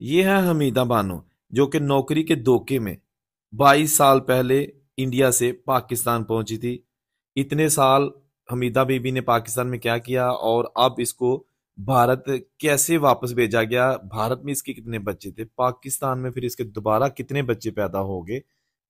ये है हमीदा बानो, जो कि नौकरी के धोखे में 22 साल पहले इंडिया से पाकिस्तान पहुंची थी। इतने साल हमीदा बीबी ने पाकिस्तान में क्या किया और अब इसको भारत कैसे वापस भेजा गया, भारत में इसके कितने बच्चे थे, पाकिस्तान में फिर इसके दोबारा कितने बच्चे पैदा हो गए।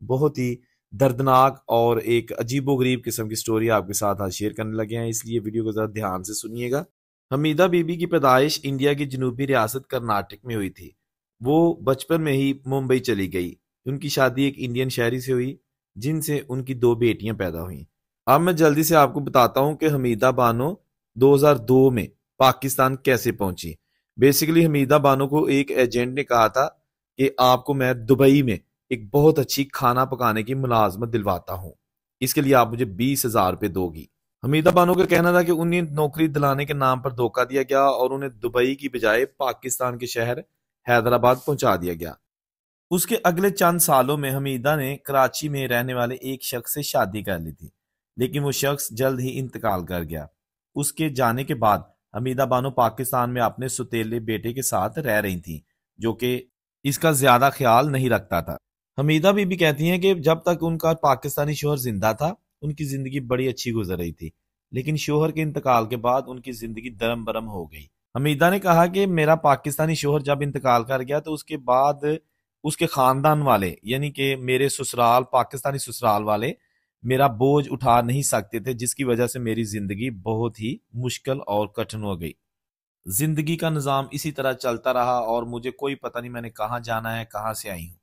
बहुत ही दर्दनाक और एक अजीबोगरीब किस्म की स्टोरी आपके साथ आज शेयर करने लगे हैं, इसलिए वीडियो को जरा ध्यान से सुनिएगा। हमीदा बीबी की पैदाइश इंडिया की जनूबी रियासत कर्नाटक में हुई थी। वो बचपन में ही मुंबई चली गई। उनकी शादी एक इंडियन शहरी से हुई, जिनसे उनकी दो बेटियां पैदा हुईं। अब मैं जल्दी से आपको बताता हूं कि हमीदा बानो 2002 में पाकिस्तान कैसे पहुंची। बेसिकली हमीदा बानो को एक एजेंट ने कहा था कि आपको मैं दुबई में एक बहुत अच्छी खाना पकाने की मुलाजमत दिलवाता हूं, इसके लिए आप मुझे 20,000 रुपये दोगी। हमीदा बानो का कहना था कि उन्हें नौकरी दिलाने के नाम पर धोखा दिया गया और उन्हें दुबई की बजाय पाकिस्तान के शहर हैदराबाद पहुंचा दिया गया। उसके अगले चंद सालों में हमीदा ने कराची में रहने वाले एक शख्स से शादी कर ली थी, लेकिन वो शख्स जल्द ही इंतकाल कर गया। उसके जाने के बाद हमीदा बानो पाकिस्तान में अपने सुतेले बेटे के साथ रह रही थी, जो कि इसका ज्यादा ख्याल नहीं रखता था। हमीदा बीबी कहती हैं कि जब तक उनका पाकिस्तानी शोहर जिंदा था, उनकी जिंदगी बड़ी अच्छी गुजर रही थी, लेकिन शोहर के इंतकाल के बाद उनकी जिंदगी दरम बरम हो गई। हमीदा ने कहा कि मेरा पाकिस्तानी शोहर जब इंतकाल कर गया तो उसके बाद उसके खानदान वाले, यानी कि मेरे ससुराल, पाकिस्तानी ससुराल वाले मेरा बोझ उठा नहीं सकते थे, जिसकी वजह से मेरी जिंदगी बहुत ही मुश्किल और कठिन हो गई। जिंदगी का निज़ाम इसी तरह चलता रहा और मुझे कोई पता नहीं मैंने कहाँ जाना है, कहाँ से आई हूँ।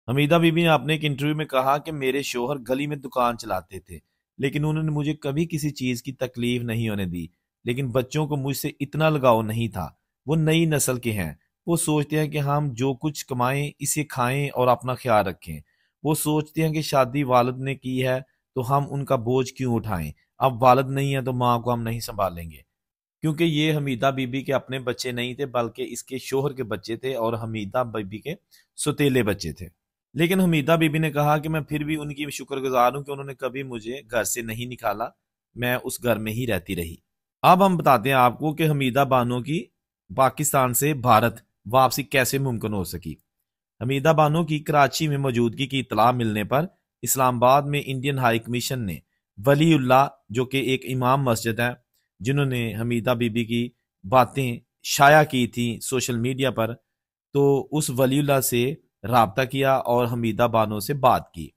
हमीदा बीबी ने अपने एक इंटरव्यू में कहा कि मेरे शोहर गली में दुकान चलाते थे, लेकिन उन्होंने मुझे कभी किसी चीज की तकलीफ नहीं होने दी। लेकिन बच्चों को मुझसे इतना लगाव नहीं था। वो नई नस्ल के हैं। वो सोचते हैं कि हम जो कुछ कमाएं इसे खाएं और अपना ख्याल रखें। वो सोचते हैं कि शादी वालिद ने की है तो हम उनका बोझ क्यों उठाएं। अब वालिद नहीं है तो माँ को हम नहीं संभालेंगे। क्योंकि ये हमीदा बीबी के अपने बच्चे नहीं थे, बल्कि इसके शोहर के बच्चे थे और हमीदा बीबी के सुतीले बच्चे थे। लेकिन हमीदा बीबी ने कहा कि मैं फिर भी उनकी शुक्रगुजार हूं कि उन्होंने कभी मुझे घर से नहीं निकाला, मैं उस घर में ही रहती रही। अब हम बताते हैं आपको कि हमीदा बानो की पाकिस्तान से भारत वापसी कैसे मुमकिन हो सकी। हमीदा बानो की कराची में मौजूदगी की इतला मिलने पर इस्लामाबाद में इंडियन हाई कमीशन ने वलीउल्लाह, जो कि एक इमाम मस्जिद है, जिन्होंने हमीदा बीबी की बातें शाया की थी सोशल मीडिया पर, तो उस वलीउल्लाह से राब्ता किया और हमीदा बानो से बात की।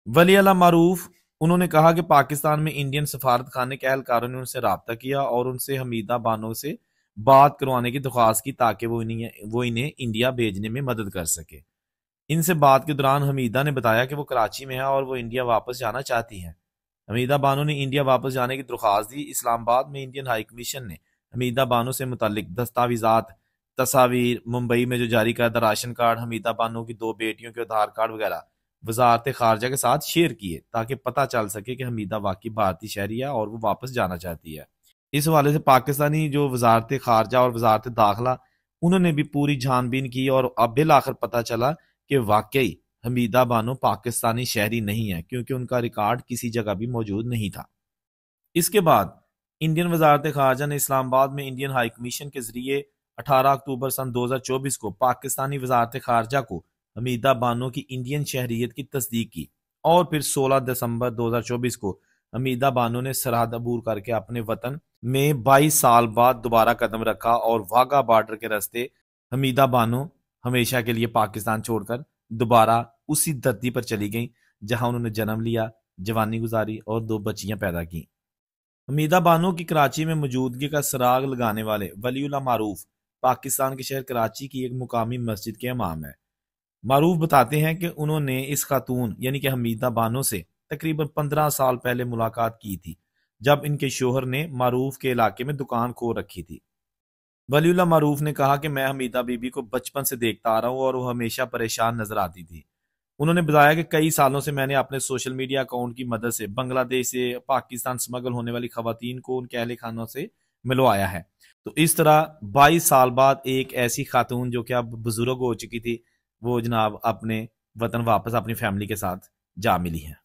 वली अला मारूफ उन्होंने कहा कि पाकिस्तान में इंडियन सफारत खाने के एहलकारों ने उनसे राब्ता किया और उनसे हमीदा बानो से बात करवाने की दरख्वास्त की ताकि वो इन्हें इंडिया भेजने में मदद कर सके। इनसे बात के दौरान हमीदा ने बताया कि वो कराची में है और वो इंडिया वापस जाना चाहती हैं। हमीदा बानो ने इंडिया वापस जाने की दरख्वास्त दी। इस्लामाबाद में इंडियन हाई कमीशन ने हमीदा बानो से मुतालिक दस्तावेजात, तस्वीर, मुंबई में जो जारी करदा राशन कार्ड, हमीदा बानो की दो बेटियों के आधार कार्ड वगैरह वजारत खारजा के साथ शेयर किए, ताकि पता चल सके कि हमीदा वाकई भारतीय शहरी है और वो वापस जाना चाहती है। इस हवाले से पाकिस्तानी जो वजारत खारजा और वजारत दाखिला, उन्होंने भी पूरी छानबीन की और अब बिल आखिर पता चला कि वाकई हमीदा बानो पाकिस्तानी शहरी नहीं है, क्योंकि उनका रिकॉर्ड किसी जगह भी मौजूद नहीं था। इसके बाद इंडियन वजारत खारजा ने इस्लामाबाद में इंडियन हाई कमीशन के जरिए 18 अक्टूबर सन 2024 को पाकिस्तानी वजारत खारजा को हमीदा बानो की इंडियन शहरियत की तस्दीक की और फिर 16 दिसंबर 2024 को हमीदा बानो ने सरहद अबूर करके अपने वतन में 22 साल बाद दोबारा कदम रखा और वाघा बॉर्डर के रास्ते हमीदा बानो हमेशा के लिए पाकिस्तान छोड़कर दोबारा उसी धरती पर चली गई जहां उन्होंने जन्म लिया, जवानी गुजारी और दो बच्चियां पैदा की। हमीदा बानो की कराची में मौजूदगी का सराग लगाने वाले वलीउल्लाह मारूफ पाकिस्तान के शहर कराची की एक मुकामी मस्जिद के इमाम है। मारूफ बताते हैं कि उन्होंने इस खातून यानी कि हमीदा बानो से तकरीबन 15 साल पहले मुलाकात की थी, जब इनके शोहर ने मारूफ के इलाके में दुकान खो रखी थी। वलीउल्लाह मारूफ ने कहा कि मैं हमीदा बीबी को बचपन से देखता आ रहा हूँ और वो हमेशा परेशान नजर आती थी। उन्होंने बताया कि कई सालों से मैंने अपने सोशल मीडिया अकाउंट की मदद से बांग्लादेश से पाकिस्तान स्मगल होने वाली खवातीन को उनके अहले खानों से मिलवाया है। तो इस तरह 22 साल बाद एक ऐसी खातून जो कि अब बुजुर्ग हो चुकी थी, वो जनाब अपने वतन वापस अपनी फैमिली के साथ जा मिली है।